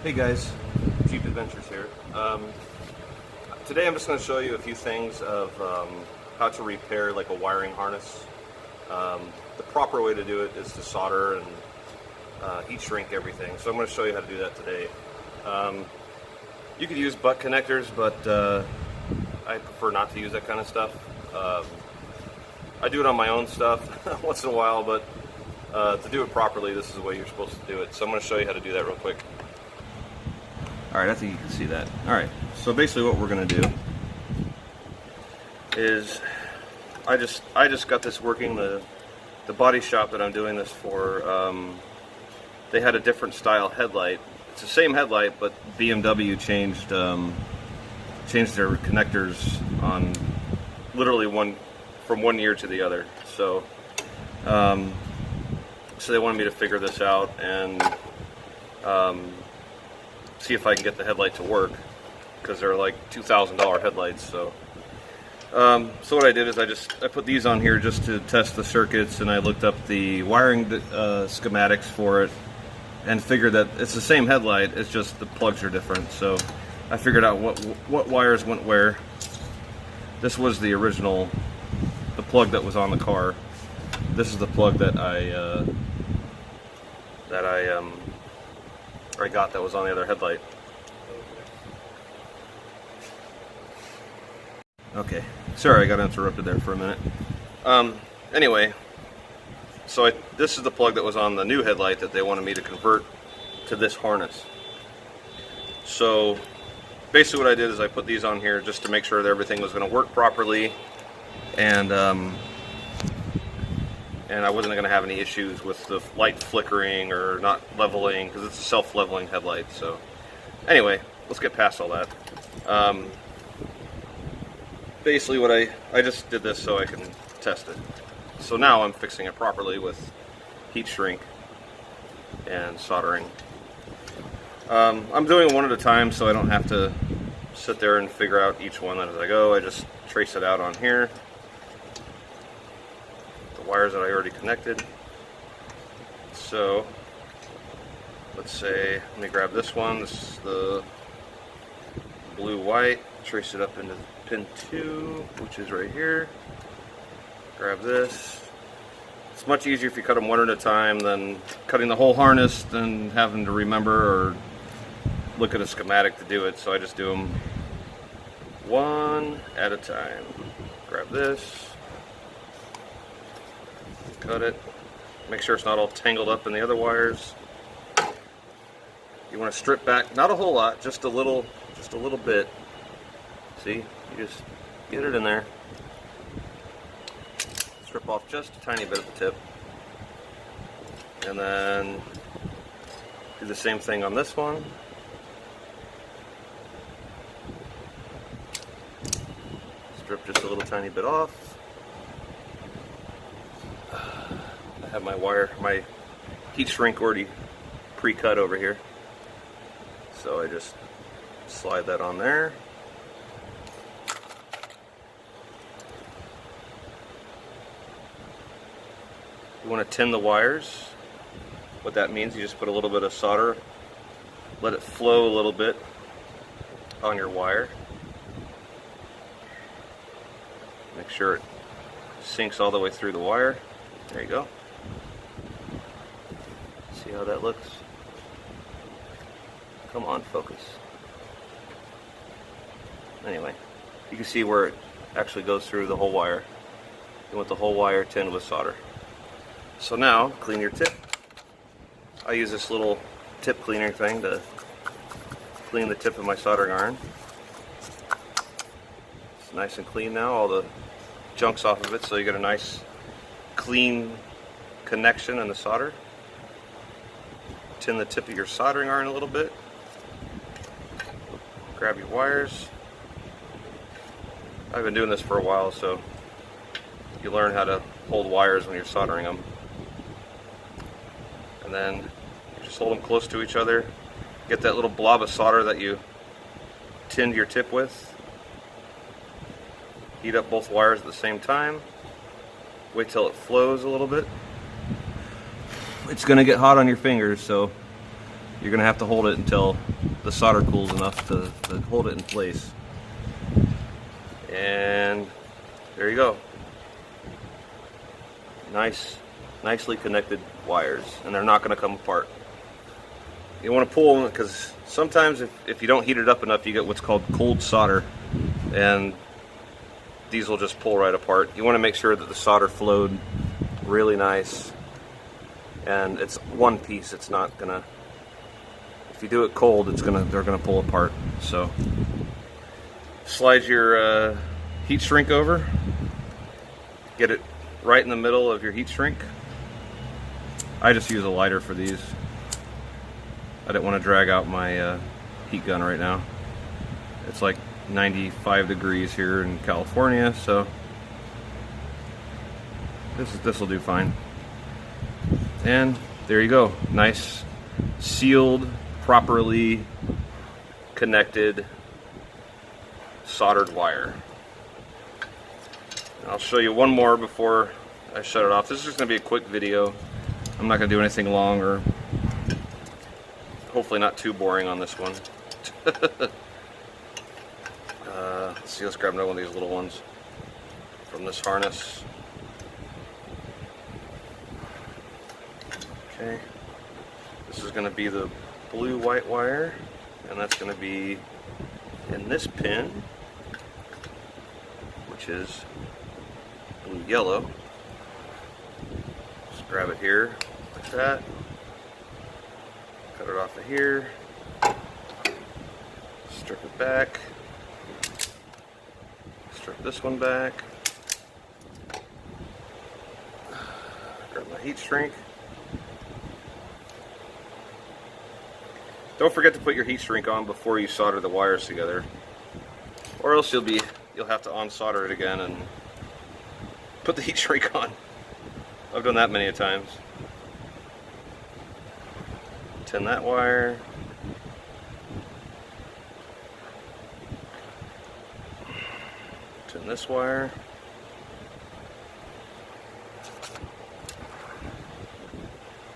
Hey guys, Jeep Adventures here. Today I'm just going to show you a few things of how to repair like a wiring harness. The proper way to do it is to solder and heat shrink everything. So I'm going to show you how to do that today. You could use butt connectors, but I prefer not to use that kind of stuff. I do it on my own stuff once in a while, but to do it properly, this is the way you're supposed to do it. So I'm going to show you how to do that real quick. Alright, I think you can see that. Alright, so basically what we're going to do is I just got this working. The body shop that I'm doing this for, they had a different style headlight. It's the same headlight, but BMW changed their connectors on literally from one year to the other. So so they wanted me to figure this out and see if I can get the headlight to work, because they're like $2,000 headlights. So so what I did is I put these on here just to test the circuits, and I looked up the wiring schematics for it and figured that it's the same headlight, it's just the plugs are different. So I figured out what wires went where. This was the original, the plug that was on the car. This is the plug that I got that was on the other headlight. Okay, sorry I got interrupted there for a minute. Anyway, so this is the plug that was on the new headlight that they wanted me to convert to this harness. So basically what I did is I put these on here just to make sure that everything was going to work properly, and I wasn't going to have any issues with the light flickering or not leveling, because it's a self-leveling headlight. So anyway, let's get past all that. Basically what I just did this so I can test it. So now I'm fixing it properly with heat shrink and soldering. I'm doing one at a time so I don't have to sit there and figure out each one as I go. I just trace it out on here. Wires that I already connected. So let's say, let me grab this one. This is the blue white. Trace it up into pin 2, which is right here. Grab this. It's much easier if you cut them one at a time than cutting the whole harness, than having to remember or look at a schematic to do it. So I just do them one at a time. Grab this. Cut it. Make sure it's not all tangled up in the other wires. You want to strip back, not a whole lot, just a little bit. See, you just get it in there. Strip off just a tiny bit of the tip, and then do the same thing on this one. Strip just a little tiny bit off. I have my heat shrink already pre-cut over here, so I just slide that on there. You want to tin the wires. What that means, you just put a little bit of solder, let it flow a little bit on your wire. Make sure it sinks all the way through the wire. There you go. See how that looks? Come on, focus. Anyway, you can see where it actually goes through the whole wire. You want the whole wire tinned with solder. So now, clean your tip. I use this little tip cleaner thing to clean the tip of my soldering iron. It's nice and clean now, all the junk's off of it, so you get a nice clean connection in the solder. Tin the tip of your soldering iron a little bit. Grab your wires. I've been doing this for a while, so you learn how to hold wires when you're soldering them. And then you just hold them close to each other. Get that little blob of solder that you tinned your tip with. Heat up both wires at the same time. Wait till it flows a little bit. It's going to get hot on your fingers, so you're gonna have to hold it until the solder cools enough to hold it in place. And there you go. Nicely connected wires, and they're not gonna come apart. You want to pull them because sometimes if you don't heat it up enough, you get what's called cold solder, and these will just pull right apart. You want to make sure that the solder flowed really nice, and it's one piece. It's not gonna, if you do it cold, they're gonna pull apart. So slide your heat shrink over, get it right in the middle of your heat shrink. I just use a lighter for these. I didn't want to drag out my heat gun right now. It's like 95 degrees here in California, so this will do fine. And there you go, nice sealed, properly connected soldered wire. I'll show you one more before I shut it off. This is just going to be a quick video. I'm not going to do anything long, or hopefully not too boring on this one. Let's see, let's grab another one of these little ones from this harness. Okay, this is going to be the blue-white wire, and that's going to be in this pin, which is blue-yellow. Just grab it here like that. Cut it off of here, strip it back, strip this one back, grab my heat shrink. Don't forget to put your heat shrink on before you solder the wires together, or else you'll have to unsolder it again and put the heat shrink on. I've done that many a times. Tin that wire. Tin this wire.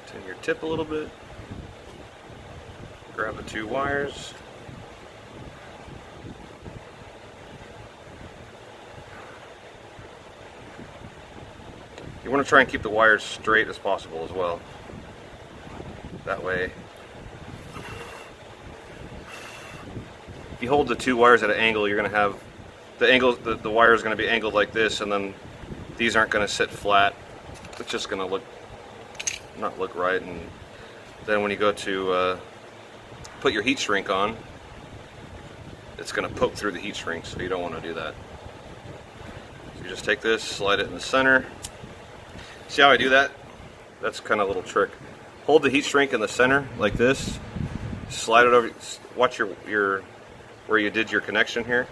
Tin your tip a little bit. Grab the two wires. You want to try and keep the wires straight as possible as well. That way, if you hold the two wires at an angle, you're going to have the wire is going to be angled like this, and then these aren't going to sit flat. It's just going to not look right. And then when you go to put your heat shrink on, it's going to poke through the heat shrink, so you don't want to do that. So you just take this, slide it in the center. See how I do that? That's kind of a little trick. Hold the heat shrink in the center like this. Slide it over. Watch your where you did your connection here.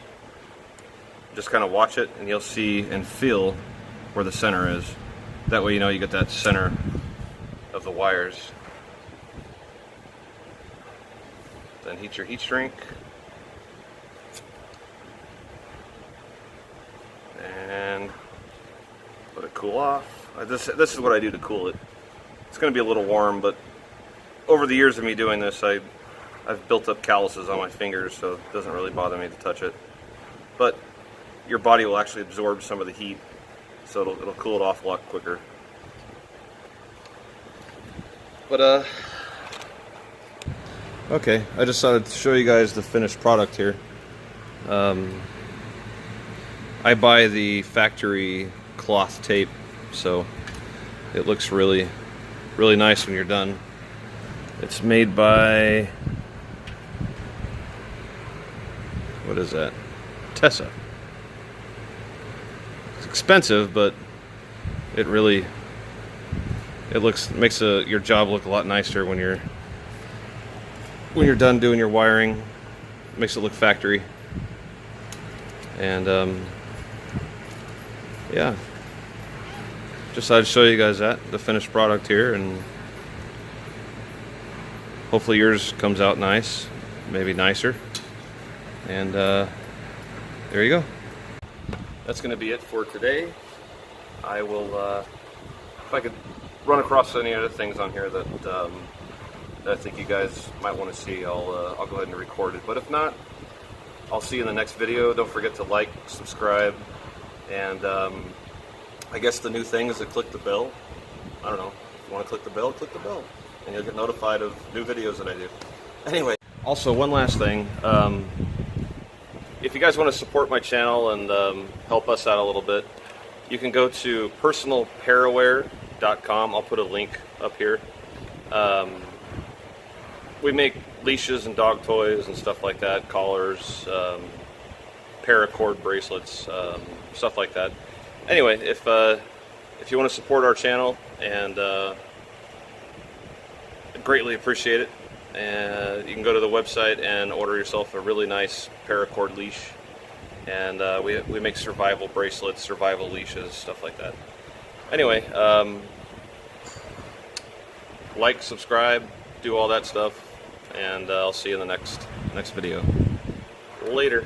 Just kind of watch it, and you'll see and feel where the center is. That way you know you get that center of the wires. Then heat your heat shrink. And let it cool off. This is what I do to cool it. It's going to be a little warm, but over the years of me doing this, I've built up calluses on my fingers, so it doesn't really bother me to touch it. But your body will actually absorb some of the heat, so it'll cool it off a lot quicker. But okay, I just decided to show you guys the finished product here. I buy the factory cloth tape, so it looks really nice when you're done. It's made by, what is that? Tessa. It's expensive, but it makes your job look a lot nicer when you're done doing your wiring. It makes it look factory. And yeah, just thought I'd show you guys the finished product here, and hopefully yours comes out nice, maybe nicer. And there you go. That's going to be it for today. I will, if I could run across any other things on here that that I think you guys might want to see, I'll go ahead and record it. But if not, I'll see you in the next video. Don't forget to like, subscribe, and I guess the new thing is to click the bell. I don't know. If you want to click the bell, and you'll get notified of new videos that I do. Anyway, also one last thing. If you guys want to support my channel and help us out a little bit, you can go to personalparaware.com. I'll put a link up here. We make leashes and dog toys and stuff like that, collars, paracord bracelets, stuff like that. Anyway, if you want to support our channel, and greatly appreciate it, and you can go to the website and order yourself a really nice paracord leash. And we make survival bracelets, survival leashes, stuff like that. Anyway, like, subscribe, do all that stuff, and I'll see you in the next video. Later.